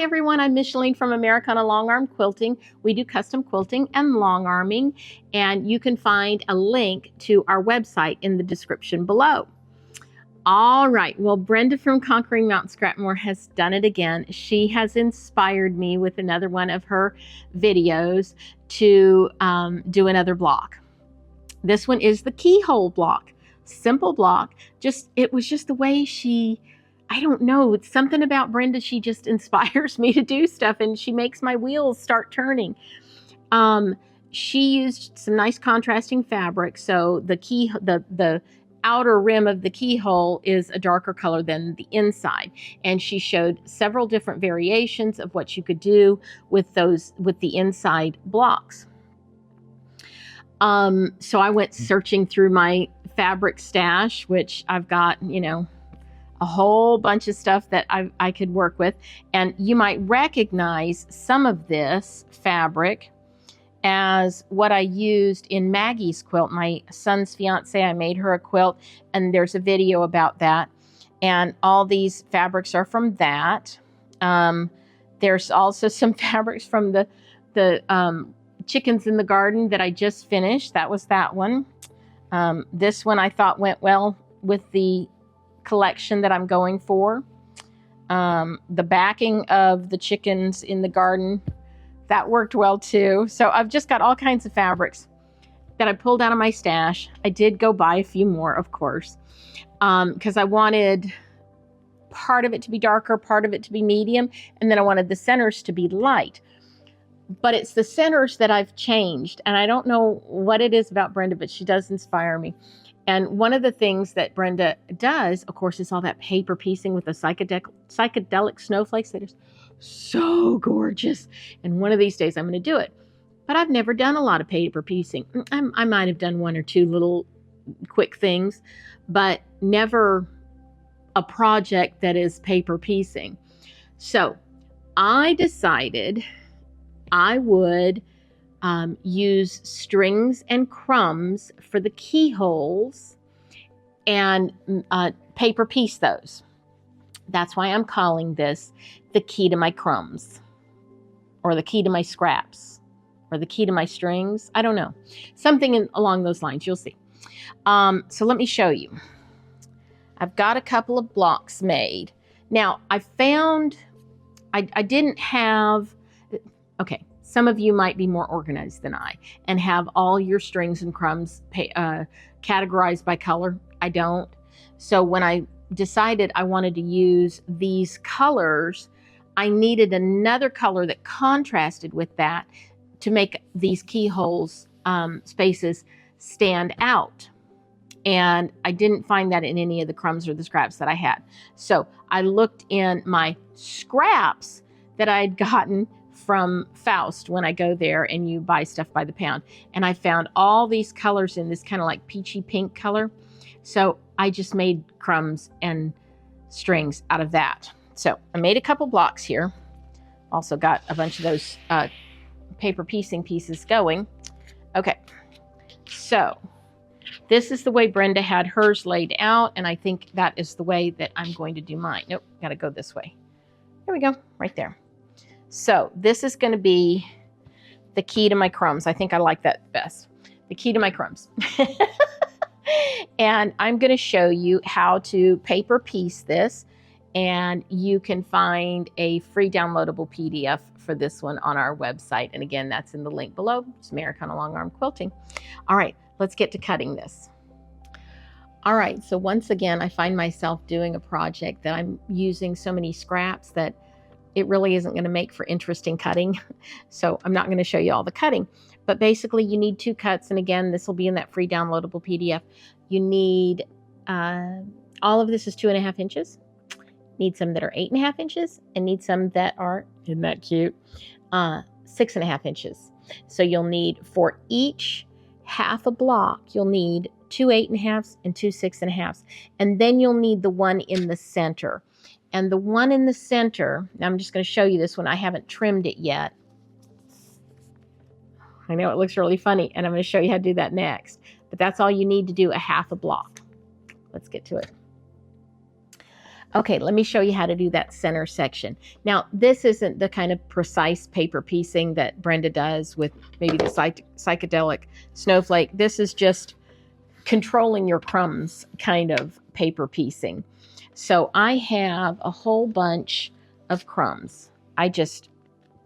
Hi everyone, I'm Micheline from Americana Long Arm Quilting. We do custom quilting and long arming, and you can find a link to our website in the description below. All right, well, Brenda from Conquering Mount Scrapmore has done it again. She has inspired me with another one of her videos to do another block. This one is the Keyhole block. Simple block. It was just the way I don't know, it's something about Brenda. She just inspires me to do stuff, and she makes my wheels start turning. She used some nice contrasting fabric. So the outer rim of the keyhole is a darker color than the inside. And she showed several different variations of what you could do with the inside blocks. So I went searching through my fabric stash, which I've got, a whole bunch of stuff that I could work with. And you might recognize some of this fabric as what I used in Maggie's quilt. My son's fiance, I made her a quilt, and there's a video about that. And all these fabrics are from that. There's also some fabrics from the chickens in the garden that I just finished. That was that one. This one I thought went well with the collection that I'm going for. The backing of the chickens in the garden, that worked well too. So I've just got all kinds of fabrics that I pulled out of my stash. I did go buy a few more, of course, because I wanted part of it to be darker, part of it to be medium, and then I wanted the centers to be light. But it's the centers that I've changed, and I don't know what it is about Brenda, but she does inspire me. And one of the things that Brenda does, of course, is all that paper piecing with the psychedelic snowflakes that are so gorgeous. And one of these days I'm going to do it. But I've never done a lot of paper piecing. I might have done one or two little quick things, but never a project that is paper piecing. So I decided I would use strings and crumbs for the keyholes and paper piece those. That's why I'm calling this the key to my crumbs, or the key to my scraps, or the key to my strings. I don't know. Something along those lines. You'll see. So let me show you. I've got a couple of blocks made. Now, I found I didn't have... Okay, some of you might be more organized than I and have all your strings and crumbs categorized by color. I don't. So when I decided I wanted to use these colors, I needed another color that contrasted with that to make these keyholes spaces stand out. And I didn't find that in any of the crumbs or the scraps that I had. So I looked in my scraps that I had gotten from Faust when I go there and you buy stuff by the pound. And I found all these colors in this kind of like peachy pink color. So I just made crumbs and strings out of that. So I made a couple blocks here. Also got a bunch of those paper piecing pieces going. Okay, so this is the way Brenda had hers laid out, and I think that is the way that I'm going to do mine. Nope, gotta go this way. There we go, right there. So this is going to be the key to my crumbs. I think I like that best. The key to my crumbs. And I'm going to show you how to paper piece this. And you can find a free downloadable PDF for this one on our website. And again, that's in the link below. It's Americana Long Arm Quilting. All right, let's get to cutting this. All right, so once again, I find myself doing a project that I'm using so many scraps that it really isn't going to make for interesting cutting. So I'm not going to show you all the cutting, but basically you need 2 cuts. And again, this will be in that free downloadable PDF. You need, all of this is 2.5 inches. Need some that are 8.5 inches, and need some that are, isn't that cute, 6.5 inches. So you'll need, for each half a block, you'll need 2 8.5s and 2 6.5s. And then you'll need the one in the center. And the one in the center, now I'm just going to show you this one. I haven't trimmed it yet. I know it looks really funny, and I'm going to show you how to do that next. But that's all you need to do a half a block. Let's get to it. Okay, let me show you how to do that center section. Now, this isn't the kind of precise paper piecing that Brenda does with maybe the psychedelic snowflake. This is just controlling your crumbs kind of paper piecing. So I have a whole bunch of crumbs. I just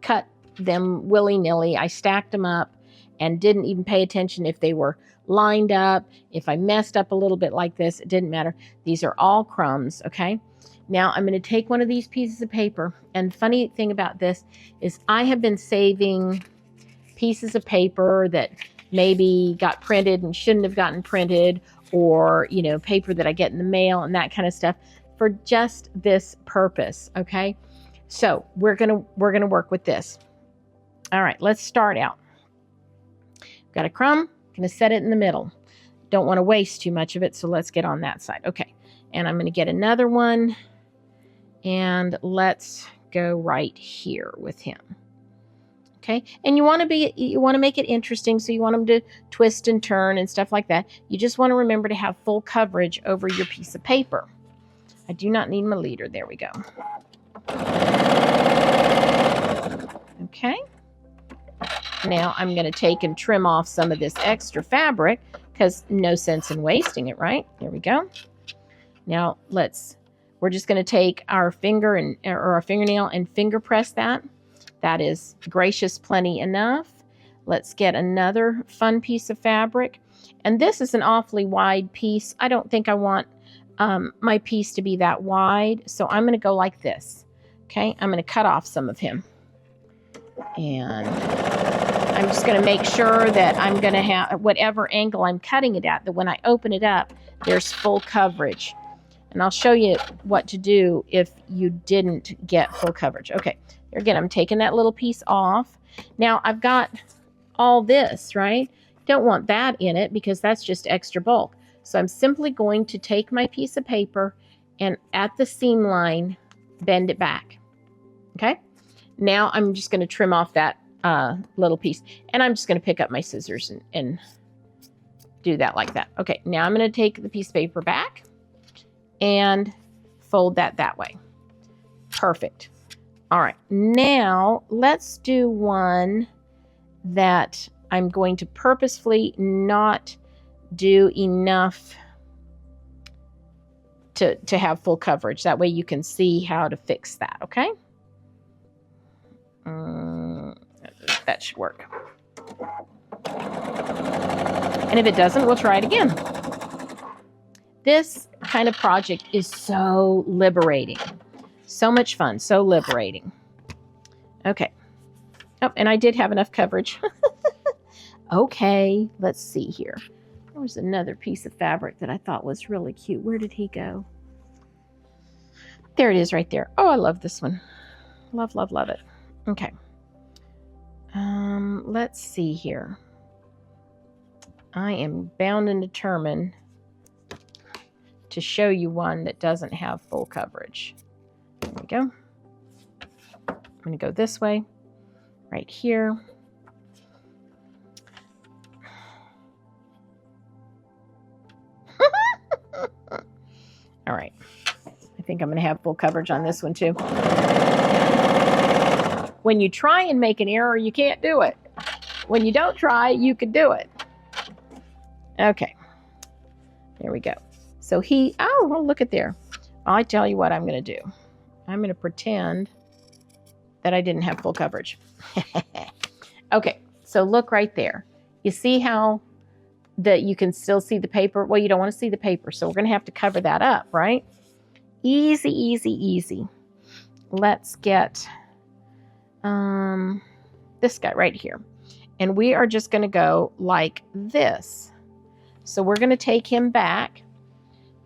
cut them willy-nilly. I stacked them up and didn't even pay attention if they were lined up. If I messed up a little bit like this, it didn't matter. These are all crumbs, okay? Now I'm going to take one of these pieces of paper, and funny thing about this is I have been saving pieces of paper that maybe got printed and shouldn't have gotten printed, or, you know, paper that I get in the mail and that kind of stuff for just this purpose, okay? So we're going to work with this. All right, let's start out. Got a crumb, going to set it in the middle. Don't want to waste too much of it, so let's get on that side. Okay, and I'm going to get another one, and let's go right here with him. Okay, and you want to make it interesting, so you want them to twist and turn and stuff like that. You just want to remember to have full coverage over your piece of paper. I do not need my leader. There we go. Okay. Now I'm going to take and trim off some of this extra fabric, because no sense in wasting it, right? There we go. Now we're just going to take our finger or our fingernail and finger press that. That is gracious plenty enough. Let's get another fun piece of fabric. And this is an awfully wide piece. I don't think I want my piece to be that wide, so I'm going to go like this. Okay, I'm going to cut off some of him. And I'm just going to make sure that I'm going to have whatever angle I'm cutting it at, that when I open it up, there's full coverage. And I'll show you what to do if you didn't get full coverage. Okay, there again, I'm taking that little piece off. Now I've got all this, right? Don't want that in it because that's just extra bulk. So I'm simply going to take my piece of paper and at the seam line, bend it back. Okay, now I'm just going to trim off that little piece, and I'm just going to pick up my scissors and do that like that. Okay, now I'm going to take the piece of paper back and fold that way. Perfect. All right, now let's do one that I'm going to purposefully not do enough to have full coverage. That way you can see how to fix that, okay? That should work. And if it doesn't, we'll try it again. This kind of project is so liberating. So much fun, so liberating. Okay. Oh, and I did have enough coverage. Okay, let's see here. There was another piece of fabric that I thought was really cute. Where did he go? There it is right there. Oh, I love this one. Love, love, love it. Okay. Let's see here. I am bound and determined to show you one that doesn't have full coverage. There we go. I'm going to go this way, right here. All right. I think I'm going to have full coverage on this one too. When you try and make an error, you can't do it. When you don't try, you can do it. Okay. There we go. So oh, well, look at there. I tell you what I'm going to do. I'm going to pretend that I didn't have full coverage. Okay. So look right there. You see how that you can still see the paper? Well, you don't want to see the paper, so we're going to have to cover that up, right? Easy, easy, easy. Let's get this guy right here. And we are just going to go like this. So we're going to take him back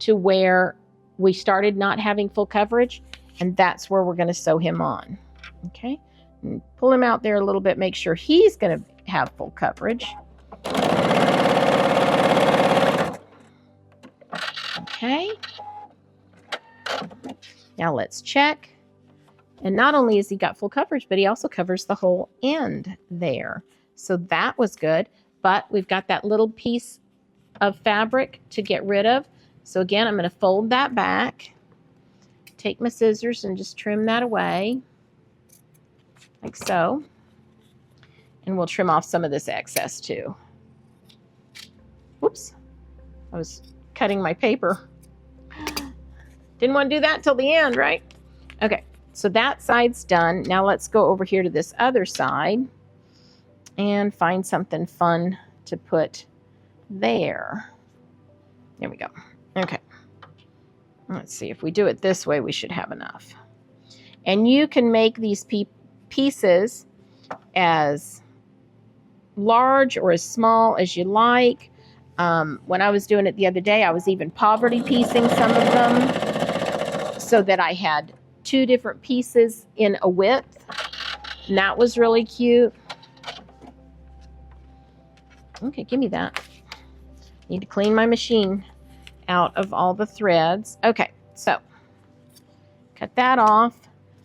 to where we started not having full coverage, and that's where we're going to sew him on. Okay? And pull him out there a little bit, make sure he's going to have full coverage. Okay. Now let's check. And not only has he got full coverage, but he also covers the whole end there. So that was good. But we've got that little piece of fabric to get rid of. So again, I'm going to fold that back. take my scissors and just trim that away, like so. And we'll trim off some of this excess too. Whoops, I was cutting my paper. Didn't want to do that till the end, right? Okay, so that side's done. Now let's go over here to this other side and find something fun to put there. There we go. Okay. Let's see, if we do it this way, we should have enough. And you can make these pieces as large or as small as you like. When I was doing it the other day, I was even poverty piecing some of them so that I had 2 different pieces in a width. And that was really cute. Okay, give me that. Need to clean my machine out of all the threads. Okay, so cut that off.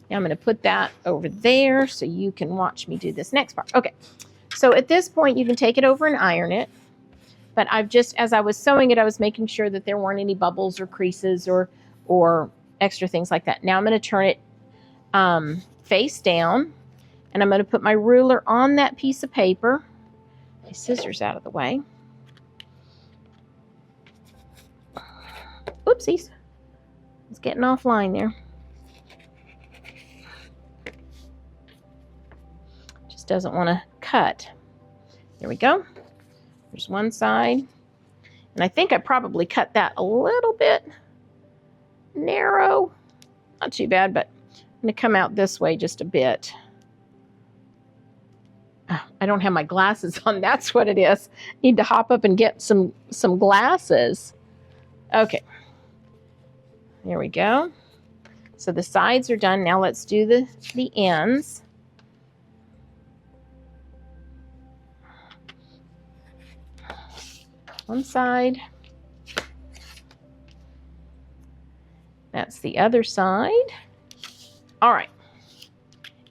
Now I'm going to put that over there so you can watch me do this next part. Okay, so at this point you can take it over and iron it. But I've just, as I was sewing it, I was making sure that there weren't any bubbles or creases or extra things like that. Now I'm going to turn it face down, and I'm going to put my ruler on that piece of paper. My scissors out of the way. Oopsies. It's getting offline there. Just doesn't want to cut. There we go. There's one side. And I think I probably cut that a little bit narrow. Not too bad, but I'm going to come out this way just a bit. I don't have my glasses on. That's what it is. Need to hop up and get some glasses. Okay. There we go. So the sides are done. Now let's do the ends. One side. That's the other side. All right.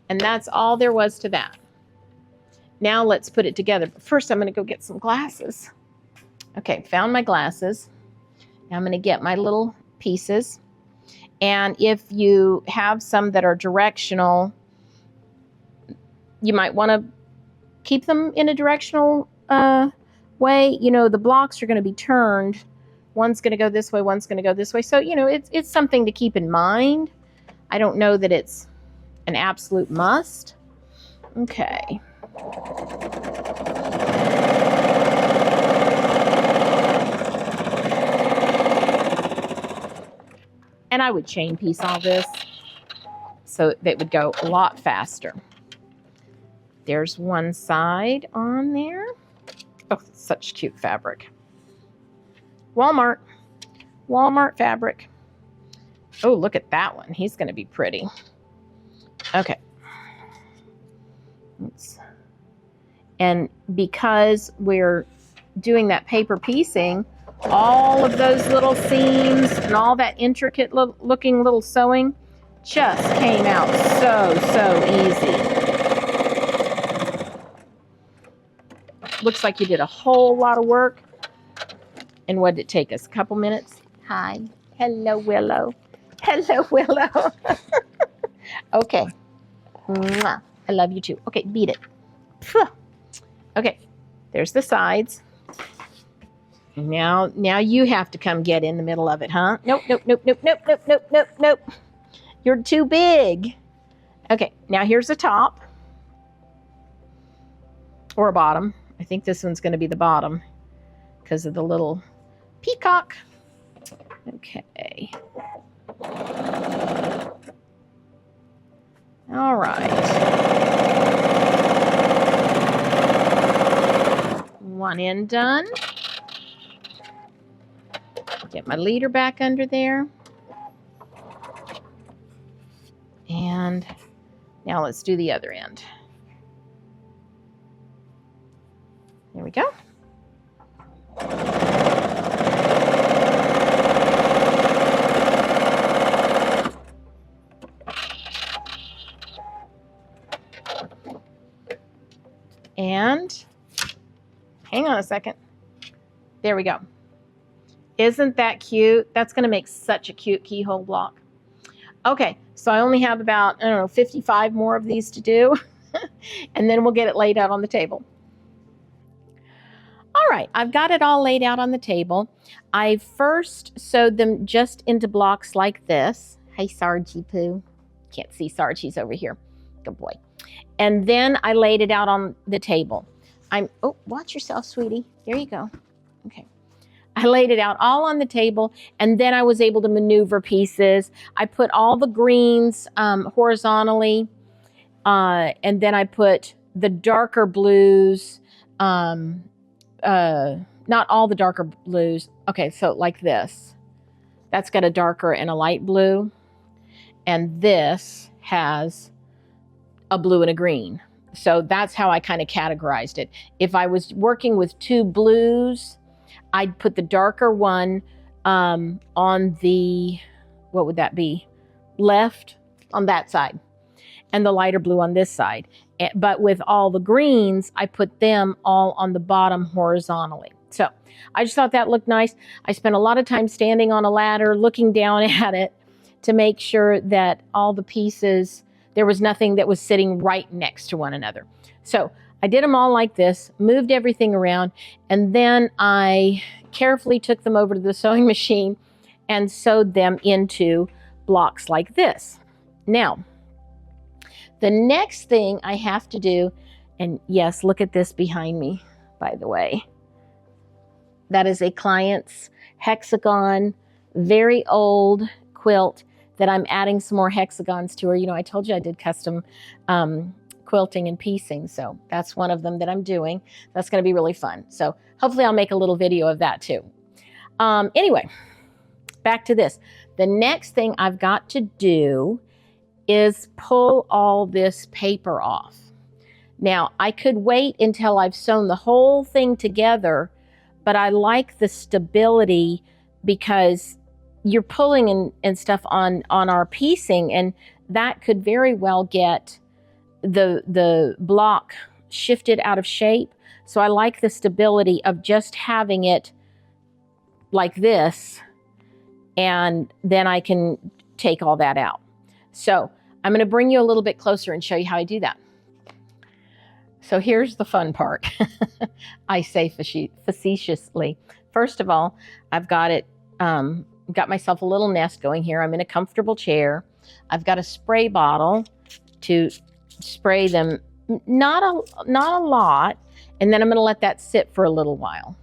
And that's all there was to that. Now let's put it together. But first I'm going to go get some glasses. Okay, found my glasses. Now I'm going to get my little pieces. And if you have some that are directional, you might want to keep them in a directional way. You know, the blocks are going to be turned. One's going to go this way, one's going to go this way. So, you know, it's something to keep in mind. I don't know that it's an absolute must. Okay. And I would chain piece all this so that would go a lot faster. There's one side on there. Oh, such cute fabric. Walmart fabric. Oh, look at that one. He's going to be pretty. Okay. And because we're doing that paper piecing, all of those little seams and all that intricate looking little sewing just came out so easy. Looks like you did a whole lot of work. And what did it take us? A couple minutes? Hi. Hello, Willow. Hello, Willow. Okay. Mwah. I love you too. Okay, beat it. Okay, there's the sides. Now you have to come get in the middle of it, huh? Nope. You're too big. Okay, now here's the top. Or a bottom. I think this one's going to be the bottom because of the little peacock. Okay. All right. One end done. Get my leader back under there. And now let's do the other end. There we go. And hang on a second. There we go. Isn't that cute? That's going to make such a cute keyhole block. Okay, so I only have about, I don't know, 55 more of these to do, and then we'll get it laid out on the table. All right, I've got it all laid out on the table. I first sewed them just into blocks like this. Hey, Sargy Poo. Can't see Sarge, he's over here. Good boy. And then I laid it out on the table. Oh, watch yourself, sweetie. There you go. Okay. I laid it out all on the table, and then I was able to maneuver pieces. I put all the greens horizontally, and then I put the darker blues, not all the darker blues. Okay, so like this. That's got a darker and a light blue, and this has a blue and a green. So that's how I kind of categorized it. If I was working with two blues, I'd put the darker one on the, what would that be? Left on that side, and the lighter blue on this side. But with all the greens, I put them all on the bottom horizontally. So I just thought that looked nice. I spent a lot of time standing on a ladder, looking down at it to make sure that all the pieces, there was nothing that was sitting right next to one another. So I did them all like this, moved everything around, and then I carefully took them over to the sewing machine and sewed them into blocks like this. Now, the next thing I have to do, and yes, look at this behind me, by the way. That is a client's hexagon, very old quilt that I'm adding some more hexagons to her. You know, I told you I did custom quilting and piecing, so that's one of them that I'm doing. That's going to be really fun. So hopefully I'll make a little video of that too. Anyway, back to this. The next thing I've got to do is pull all this paper off. Now, I could wait until I've sewn the whole thing together, but I like the stability because you're pulling and stuff on our piecing, and that could very well get the block shifted out of shape. So I like the stability of just having it like this, and then I can take all that out. So I'm going to bring you a little bit closer and show you how I do that. So here's the fun part. I say facetiously. First of all, I've got it, got myself a little nest going here. I'm in a comfortable chair. I've got a spray bottle to spray them, not a lot, and then I'm going to let that sit for a little while.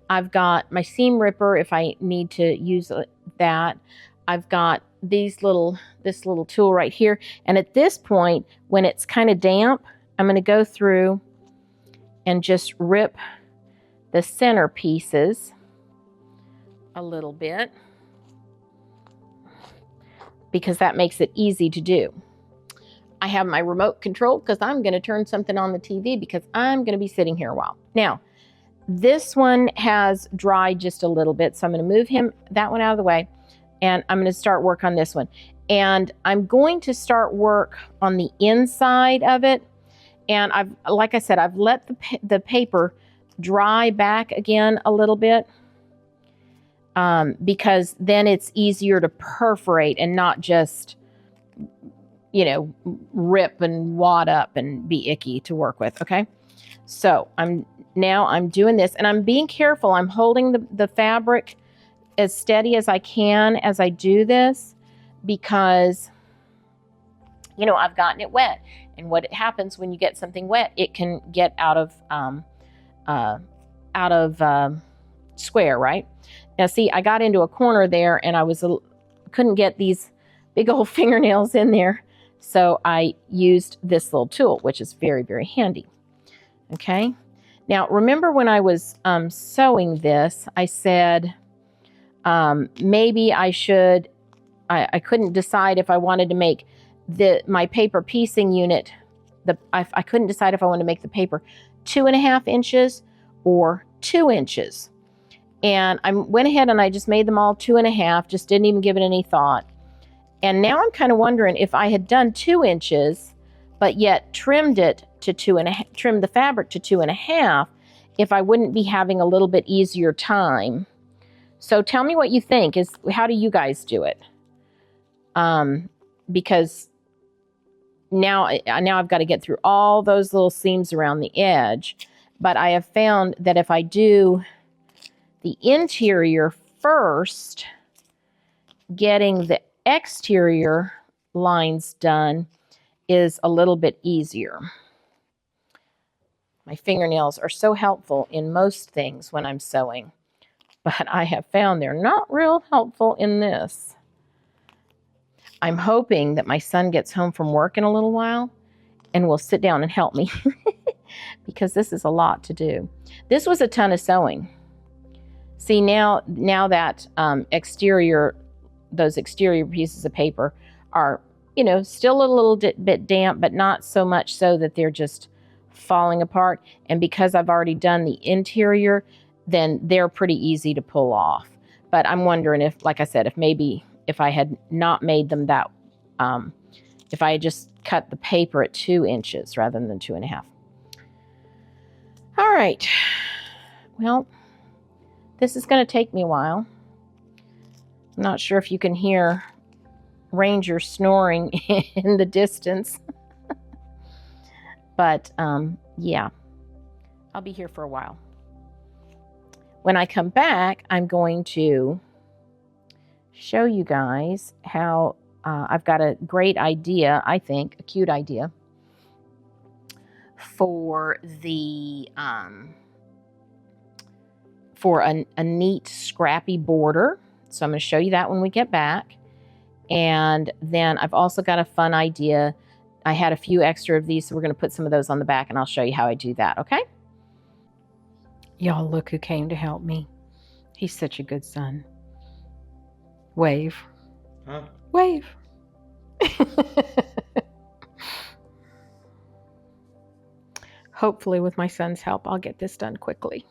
I've got my seam ripper if I need to use that. I've got this little tool right here, and at this point, when it's kind of damp, I'm going to go through and just rip the center pieces a little bit, because that makes it easy to do. I have my remote control because I'm going to turn something on the TV because I'm going to be sitting here a while. Now, this one has dried just a little bit, so I'm going to move that one out of the way, and I'm going to start work on this one. And I'm going to start work on the inside of it. And like I said, I've let the paper dry back again a little bit, because then it's easier to perforate and not just, you know, rip and wad up and be icky to work with. Okay. So I'm doing this, and I'm being careful. I'm holding the fabric as steady as I can as I do this, because, you know, I've gotten it wet, and what happens when you get something wet, it can get out of square, right? Now, see, I got into a corner there, and I couldn't get these big old fingernails in there, so I used this little tool, which is very, very handy. Okay. Now, remember when I was sewing this, I said maybe I should. I couldn't decide if I wanted to make my paper piecing unit. I couldn't decide if I wanted to make the paper 2.5 inches or 2 inches. And I went ahead and I just made them all 2.5, just didn't even give it any thought. And now I'm kind of wondering if I had done 2 inches, but yet trimmed it to 2.5, trimmed the fabric to 2.5, if I wouldn't be having a little bit easier time. So tell me what you think. How do you guys do it? because now I've got to get through all those little seams around the edge. But I have found that if I do the interior first, getting the exterior lines done is a little bit easier. My fingernails are so helpful in most things when I'm sewing, but I have found they're not real helpful in this. I'm hoping that my son gets home from work in a little while and will sit down and help me because this is a lot to do. This was a ton of sewing. See, now that those exterior pieces of paper are, still a little bit damp, but not so much so that they're just falling apart. And because I've already done the interior, then they're pretty easy to pull off. But I'm wondering if, like I said, if I had not made them that, if I had just cut the paper at 2 inches rather than 2.5. All right. Well, this is going to take me a while. I'm not sure if you can hear Ranger snoring in the distance. But yeah, I'll be here for a while. When I come back, I'm going to show you guys how I've got a great idea, I think, a cute idea for the for a neat scrappy border. So I'm going to show you that when we get back. And then I've also got a fun idea. I had a few extra of these, so we're going to put some of those on the back, and I'll show you how I do that, okay? Y'all, look who came to help me. He's such a good son. Wave. Huh? Wave. Hopefully, with my son's help, I'll get this done quickly.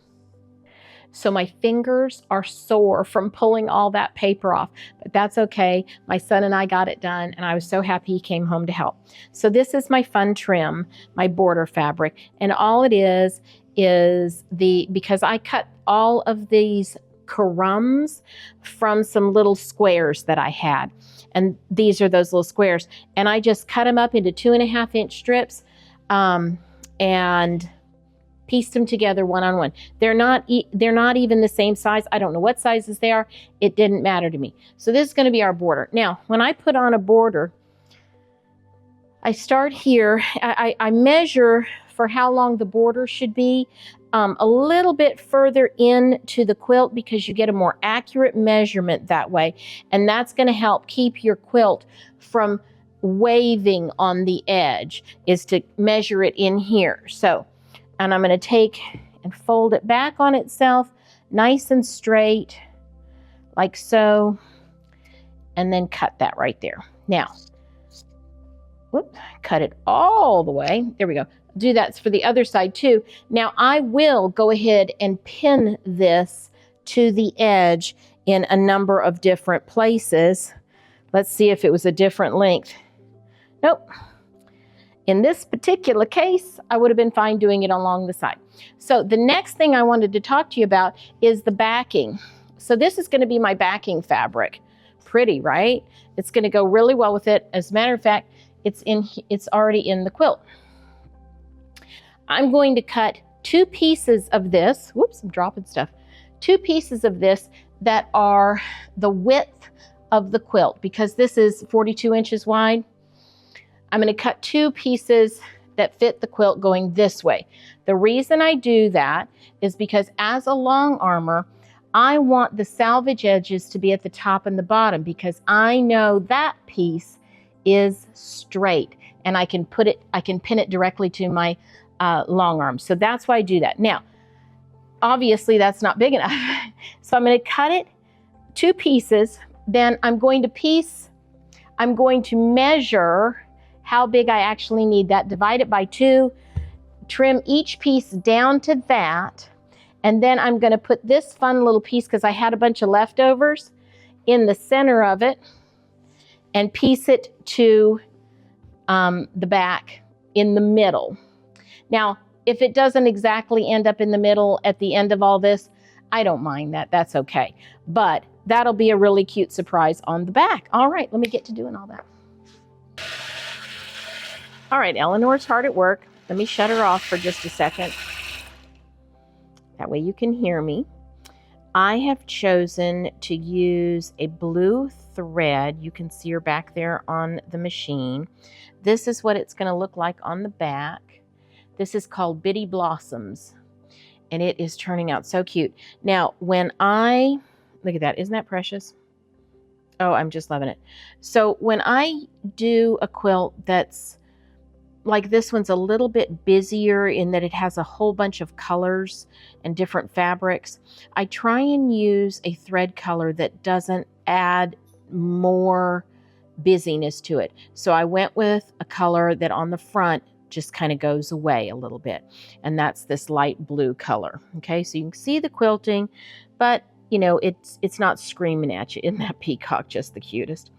So my fingers are sore from pulling all that paper off, but that's okay. My son and I got it done, and I was so happy he came home to help. So this is my fun trim, my border fabric, and all it is because I cut all of these Krumbs from some little squares that I had, and these are those little squares, and I just cut them up into 2.5-inch strips, and pieced them together one on one. They're not even the same size. I don't know what sizes they are. It didn't matter to me. So this is going to be our border. Now, when I put on a border, I start here. I measure for how long the border should be a little bit further into the quilt because you get a more accurate measurement that way. And that's going to help keep your quilt from waving on the edge, is to measure it in here. So, and I'm going to take and fold it back on itself, nice and straight, like so, and then cut that right there. Now, whoop, cut it all the way. There we go. Do that for the other side too. Now, I will go ahead and pin this to the edge in a number of different places. Let's see if it was a different length. Nope. In this particular case, I would have been fine doing it along the side. So the next thing I wanted to talk to you about is the backing. So this is going to be my backing fabric. Pretty, right? It's going to go really well with it. As a matter of fact, it's already in the quilt. I'm going to cut 2 pieces of this. Whoops, I'm dropping stuff. 2 pieces of this that are the width of the quilt, because this is 42 inches wide. I'm going to cut 2 pieces that fit the quilt going this way. The reason I do that is because as a long armor, I want the salvage edges to be at the top and the bottom, because I know that piece is straight and I can pin it directly to my long arm. So that's why I do that. Now, obviously that's not big enough. So I'm going to cut it 2 pieces. Then I'm going to measure how big I actually need that, divide it by 2, trim each piece down to that, and then I'm going to put this fun little piece, because I had a bunch of leftovers, in the center of it and piece it to the back in the middle. Now, if it doesn't exactly end up in the middle at the end of all this, I don't mind that. That's okay. But that'll be a really cute surprise on the back. All right, let me get to doing all that. All right, Eleanor's hard at work. Let me shut her off for just a second. That way you can hear me. I have chosen to use a blue thread. You can see her back there on the machine. This is what it's going to look like on the back. This is called Bitty Blossoms, and it is turning out so cute. Now, when I, look at that, isn't that precious? Oh, I'm just loving it. So when I do a quilt that's like this one's a little bit busier in that it has a whole bunch of colors and different fabrics, I try and use a thread color that doesn't add more busyness to it. So I went with a color that on the front just kind of goes away a little bit, and that's this light blue color. Okay, so you can see the quilting, but you know, it's not screaming at you. Isn't that peacock just the cutest?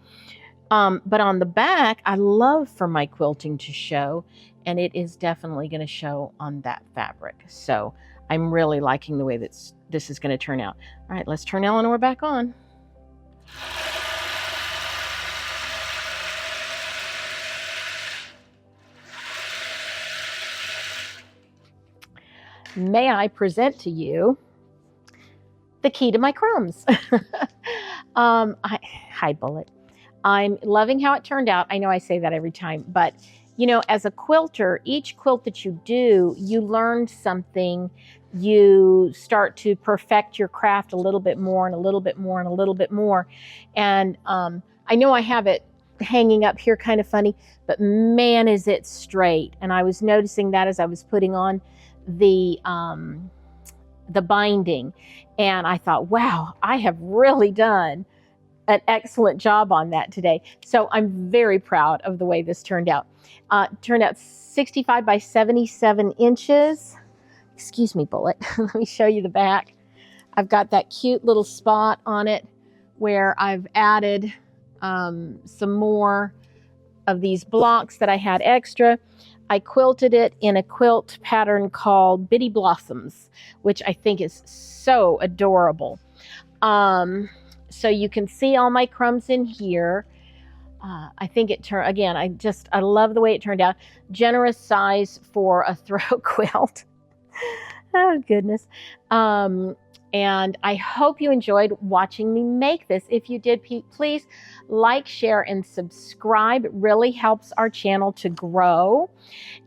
But on the back, I love for my quilting to show, and it is definitely going to show on that fabric. So I'm really liking the way that this is going to turn out. All right, let's turn Eleanor back on. May I present to you the key to my crumbs? Hi, Bullet. I'm loving how it turned out. I know I say that every time, but you know, as a quilter, each quilt that you do, you learn something. You start to perfect your craft a little bit more and a little bit more and a little bit more. And I know I have it hanging up here kind of funny, but man, is it straight. And I was noticing that as I was putting on the binding, and I thought, wow, I have really done an excellent job on that today. So I'm very proud of the way this turned out. Turned out 65 by 77 inches. Excuse me, Bullet. Let me show you the back. I've got that cute little spot on it where I've added some more of these blocks that I had extra. I quilted it in a quilt pattern called Bitty Blossoms, which I think is so adorable. So you can see all my crumbs in here. I think it turned, again, I love the way it turned out. Generous size for a throw quilt. Oh, goodness. And I hope you enjoyed watching me make this. If you did, please like, share, and subscribe. It really helps our channel to grow.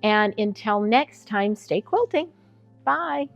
And until next time, stay quilting. Bye.